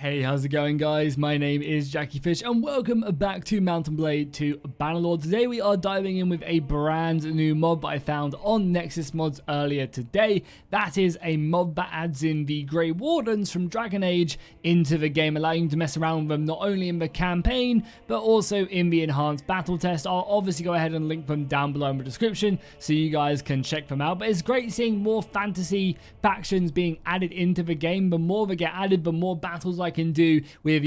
Hey, how's it going, guys? My name is Jackie Fish and welcome back to Mount Blade II Bannerlord. Today we are diving in with a brand new mod that I found on Nexus Mods earlier today. That is a mod that adds in the Grey Wardens from Dragon Age into the game, allowing you to mess around with them not only in the campaign but also in the enhanced battle test. I'll obviously go ahead and link them down below in the description so you guys can check them out. But it's great seeing more fantasy factions being added into the game. The more they get added, the more battles I can do with,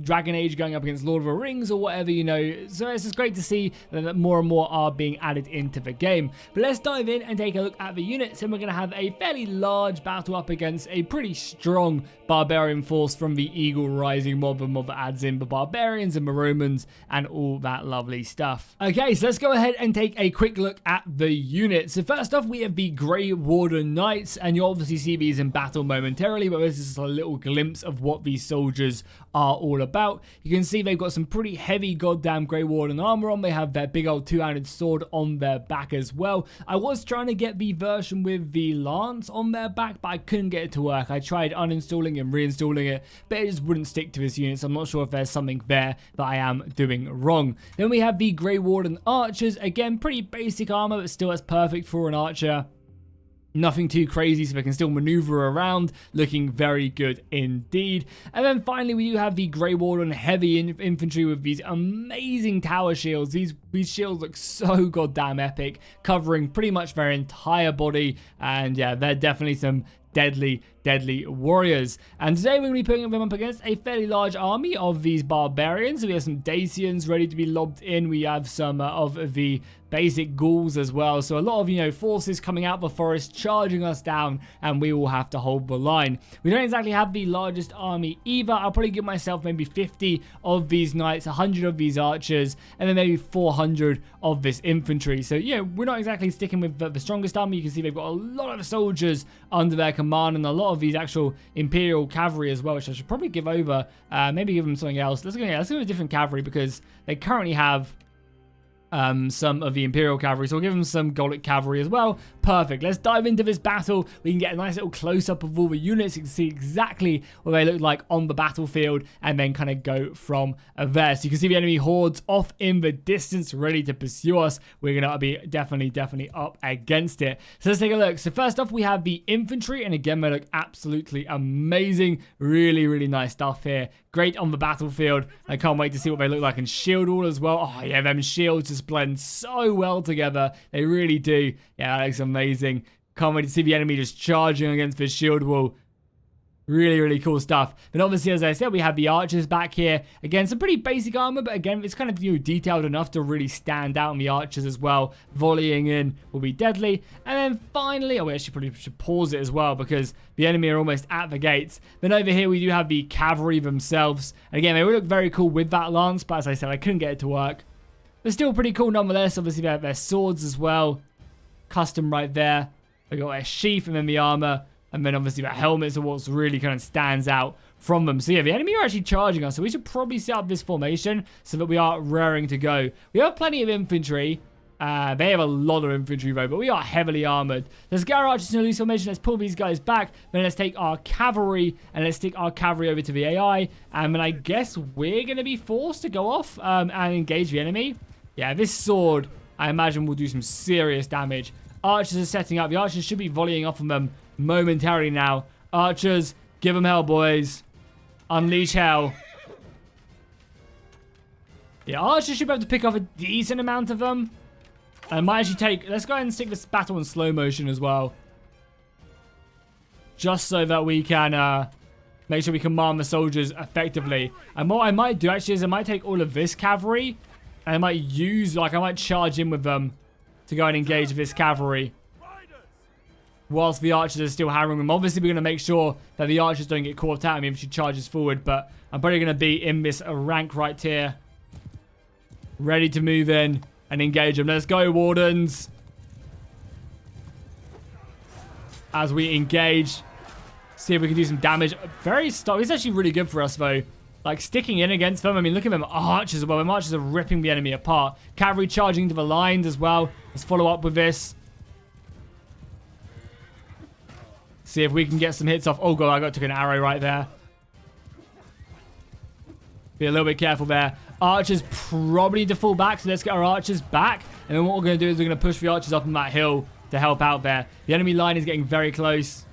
Dragon Age going up against Lord of the Rings or whatever, So it's just great to see that more and more are being added into the game. But let's dive in and take a look at the units, and we're going to have a fairly large battle up against a pretty strong barbarian force from the Eagle Rising mod, the mod that adds in the barbarians and the Romans and all that lovely stuff. Okay, so let's go ahead and take a quick look at the units. So first off, we have the Grey Warden Knights, and you'll obviously see these in battle momentarily, but this is just a little glimpse of what these soldiers are all about. You can see they've got some pretty heavy goddamn Grey Warden armor on. They have their big old two-handed sword on their back as well. I was trying to get the version with the lance on their back, but I couldn't get it to work. I tried uninstalling and reinstalling it, but it just wouldn't stick to this unit, so I'm not sure if there's something there that I am doing wrong. Then we have the Grey Warden archers. Again, pretty basic armor, but still as perfect for an archer. Nothing too crazy, so they can still maneuver around, looking very good indeed. And then finally, we do have the Grey Warden heavy infantry with these amazing tower shields. These shields look so goddamn epic, covering pretty much their entire body. And yeah, they're definitely some deadly warriors. And today we're going to be putting them up against a fairly large army of these barbarians. So we have some Dacians ready to be lobbed in. We have some of the basic Gauls as well. So a lot of, forces coming out the forest, charging us down, and we will have to hold the line. We don't exactly have the largest army either. I'll probably give myself maybe 50 of these knights, 100 of these archers, and then maybe 400 of this infantry. So, we're not exactly sticking with the strongest army. You can see they've got a lot of soldiers under their command and a lot of these actual Imperial cavalry as well, which I should probably give over. Maybe give them something else. Let's go with a different cavalry because they currently have some of the Imperial cavalry, so we'll give them some Gallic cavalry as well. Perfect. Let's dive into this battle. We can get a nice little close-up of all the units. You can see exactly what they look like on the battlefield and then kind of go from there. So you can see the enemy hordes off in the distance ready to pursue us. We're going to be definitely up against it. So let's take a look. So first off, we have the infantry, and again, they look absolutely amazing. Really nice stuff here. Great on the battlefield. I can't wait to see what they look like in shield wall as well. Oh yeah, them shields just blend so well together. They really do. Yeah, that looks amazing. Can't wait to see the enemy just charging against the shield wall. Really cool stuff. But obviously, as I said, we have the archers back here. Again, some pretty basic armor, but again, it's kind of detailed enough to really stand out. And the archers as well, volleying in, will be deadly. And then finally, we actually probably should pause it as well because the enemy are almost at the gates. Then over here, we do have the cavalry themselves. And again, they will look very cool with that lance, but as I said, I couldn't get it to work. But still pretty cool nonetheless. Obviously, they have their swords as well. Custom right there. They got their sheath and then the armor. And then obviously the helmets are what really kind of stands out from them. So yeah, the enemy are actually charging us. So we should probably set up this formation so that we are raring to go. We have plenty of infantry. They have a lot of infantry though, but we are heavily armored. Let's get our archers in a loose formation. Let's pull these guys back. Then let's take our cavalry and let's stick our cavalry over to the AI. And then I guess we're going to be forced to go off and engage the enemy. Yeah, this sword, I imagine, will do some serious damage. Archers are setting up. The archers should be volleying off of them momentarily now. Archers, give them hell, boys. Unleash hell. Yeah, archers should be able to pick off a decent amount of them. And I might actually take... Let's go ahead and stick this battle in slow motion as well. Just so that we can make sure we command the soldiers effectively. And what I might do actually is I might take all of this cavalry. And I might use... I might charge in with them to go and engage this cavalry. Whilst the archers are still hammering them. Obviously, we're going to make sure that the archers don't get caught out. I mean, if she charges forward, but I'm probably going to be in this rank right here. Ready to move in and engage them. Let's go, Wardens. As we engage. See if we can do some damage. It's actually really good for us, though. Like, sticking in against them. I mean, look at them archers. Well, them archers are ripping the enemy apart. Cavalry charging to the lines as well. Let's follow up with this. See if we can get some hits off. Oh god, I took an arrow right there. Be a little bit careful there. Archers probably need to fall back, so let's get our archers back. And then what we're going to do is we're going to push the archers up on that hill to help out there. The enemy line is getting very close.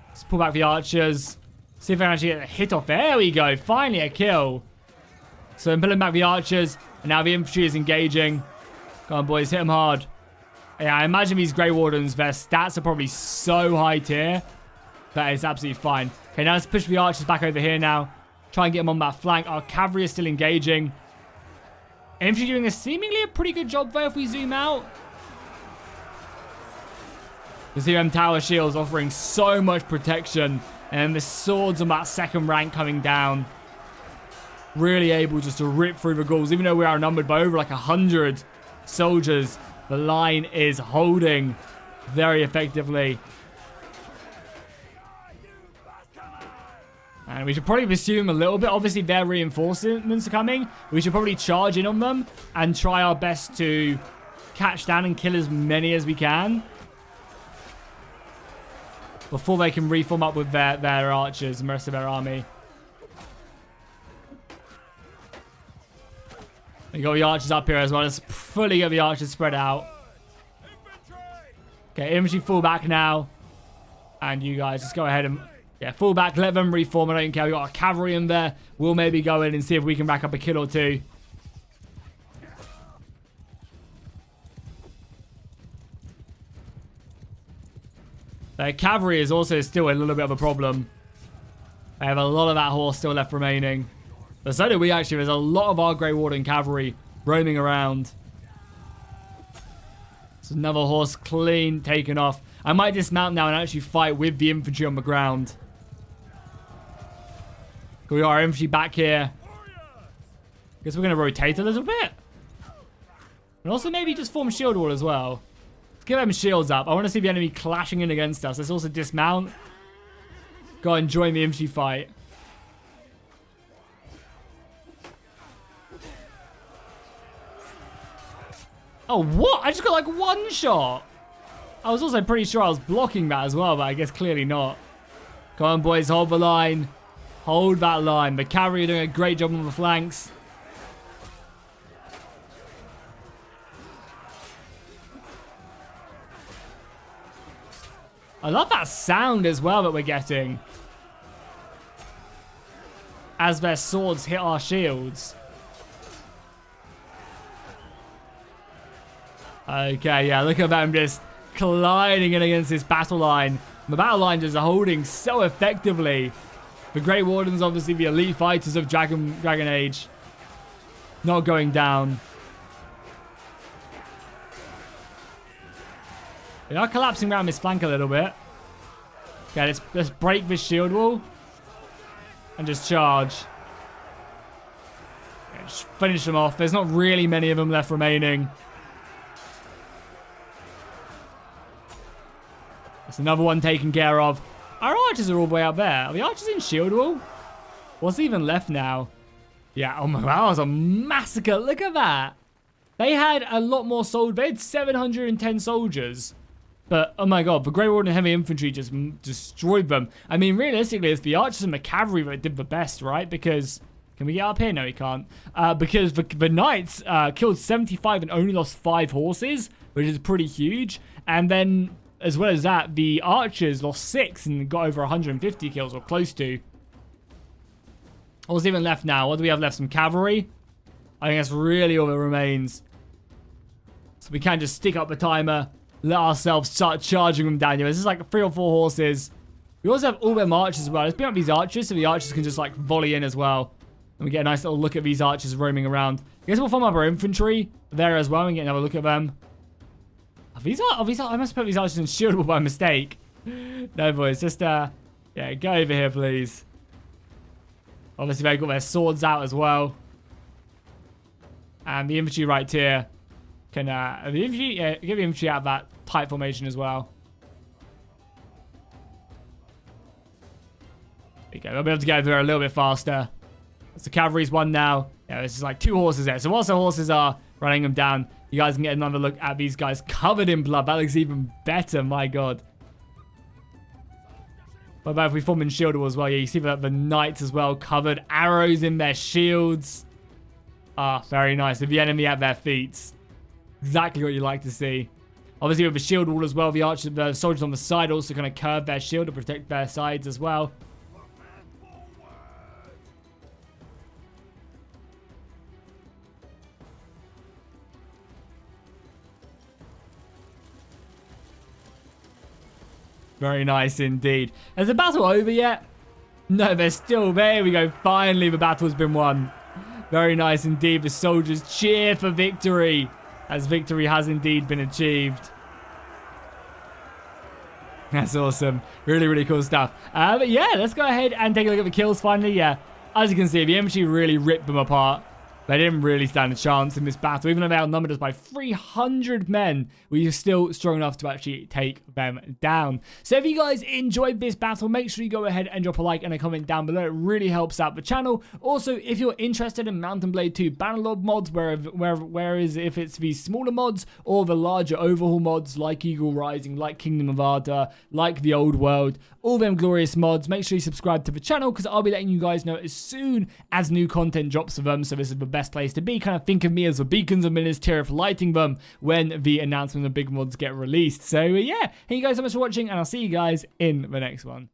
Let's pull back the archers. See if I can actually get a hit off. There we go. Finally a kill. So I'm pulling back the archers. And now the infantry is engaging. Come on, boys. Hit them hard. Yeah, I imagine these Grey Wardens, their stats are probably so high tier. That is absolutely fine. Okay, now let's push the archers back over here now. Try and get them on that flank. Our cavalry is still engaging. Infantry doing seemingly a pretty good job there if we zoom out. You see them tower shields offering so much protection. And the swords on that second rank coming down. Really able just to rip through the Gauls. Even though we are outnumbered by over like 100 soldiers, the line is holding very effectively. And we should probably pursue them a little bit. Obviously, their reinforcements are coming. We should probably charge in on them and try our best to catch down and kill as many as we can before they can reform up with their archers and the rest of their army. We got the archers up here as well. Let's fully get the archers spread out. Okay, infantry fall back now. And you guys just go ahead and... yeah, fall back, let them reform. I don't care. We got our cavalry in there. We'll maybe go in and see if we can rack up a kill or two. Their cavalry is also still a little bit of a problem. They have a lot of that horse still left remaining. But so do we actually. There's a lot of our Grey Warden cavalry roaming around. It's another horse clean taken off. I might dismount now and actually fight with the infantry on the ground. We got our infantry back here. Guess we're going to rotate a little bit. And also maybe just form shield wall as well. Let's get them shields up. I want to see the enemy clashing in against us. Let's also dismount. Go and join the infantry fight. Oh, what? I just got like one shot. I was also pretty sure I was blocking that as well, but I guess clearly not. Come on, boys. Hold the line. Hold that line. The cavalry are doing a great job on the flanks. I love that sound as well that we're getting as their swords hit our shields. Okay, yeah, look at them just colliding in against this battle line. The battle line just holding so effectively. The Grey Wardens, obviously the elite fighters of Dragon Age, not going down. They are collapsing around this flank a little bit. Okay, let's break this shield wall and just charge. Yeah, just finish them off. There's not really many of them left remaining. That's another one taken care of. Our archers are all the way up there. Are the archers in shield wall? What's even left now? Yeah, oh my god, that was a massacre. Look at that. They had a lot more soldiers. They had 710 soldiers. But, oh my god, the Grey Warden and Heavy Infantry just destroyed them. I mean, realistically, it's the archers and the cavalry that did the best, right? Because, can we get up here? No, we can't. Because the knights killed 75 and only lost 5 horses, which is pretty huge. And then, as well as that, the archers lost 6 and got over 150 kills, or close to. What's even left now? What do we have left? Some cavalry? I think that's really all that remains. So we can just stick up the timer. Let ourselves start charging them down here. This is like 3 or 4 horses. We also have all their archers as well. Let's bring up these archers so the archers can just like volley in as well. And we get a nice little look at these archers roaming around. I guess we'll form up our infantry there as well and get another look at them. Are these I must have put these archers in shield wall by mistake. No, boys. Just, yeah, go over here, please. Obviously, they've got their swords out as well. And the infantry right here can, get the infantry out of that tight formation as well. Okay, we'll be able to get over there a little bit faster. It's the cavalry's one now. Yeah, this is like 2 horses there. So whilst the horses are running them down, you guys can get another look at these guys covered in blood. That looks even better, my god. What about if we form in shield wall as well? Yeah, you see that the knights as well covered. Arrows in their shields. Ah, very nice. With the enemy at their feet. Exactly what you like to see. Obviously with the shield wall as well, the soldiers on the side also kind of curve their shield to protect their sides as well. Very nice indeed. Is the battle over yet? No, they're still there. We go. Finally, the battle's been won. Very nice indeed. The soldiers cheer for victory, as victory has indeed been achieved. That's awesome. Really, really cool stuff. But yeah, let's go ahead and take a look at the kills finally. Yeah, as you can see, the infantry really ripped them apart. They didn't really stand a chance in this battle. Even though they outnumbered us by 300 men, we were still strong enough to actually take them down. So if you guys enjoyed this battle, make sure you go ahead and drop a like and a comment down below. It really helps out the channel. Also, if you're interested in Mount Blade II Bannerlord mods, whereas if it's the smaller mods or the larger overhaul mods like Eagle Rising, like Kingdom of Arda, like the Old World, all them glorious mods, make sure you subscribe to the channel because I'll be letting you guys know as soon as new content drops for them. So this is the best place to be. Kind of think of me as the beacons of Minas Tirith lighting them when the announcement of big mods get released. So yeah, thank you guys so much for watching and I'll see you guys in the next one.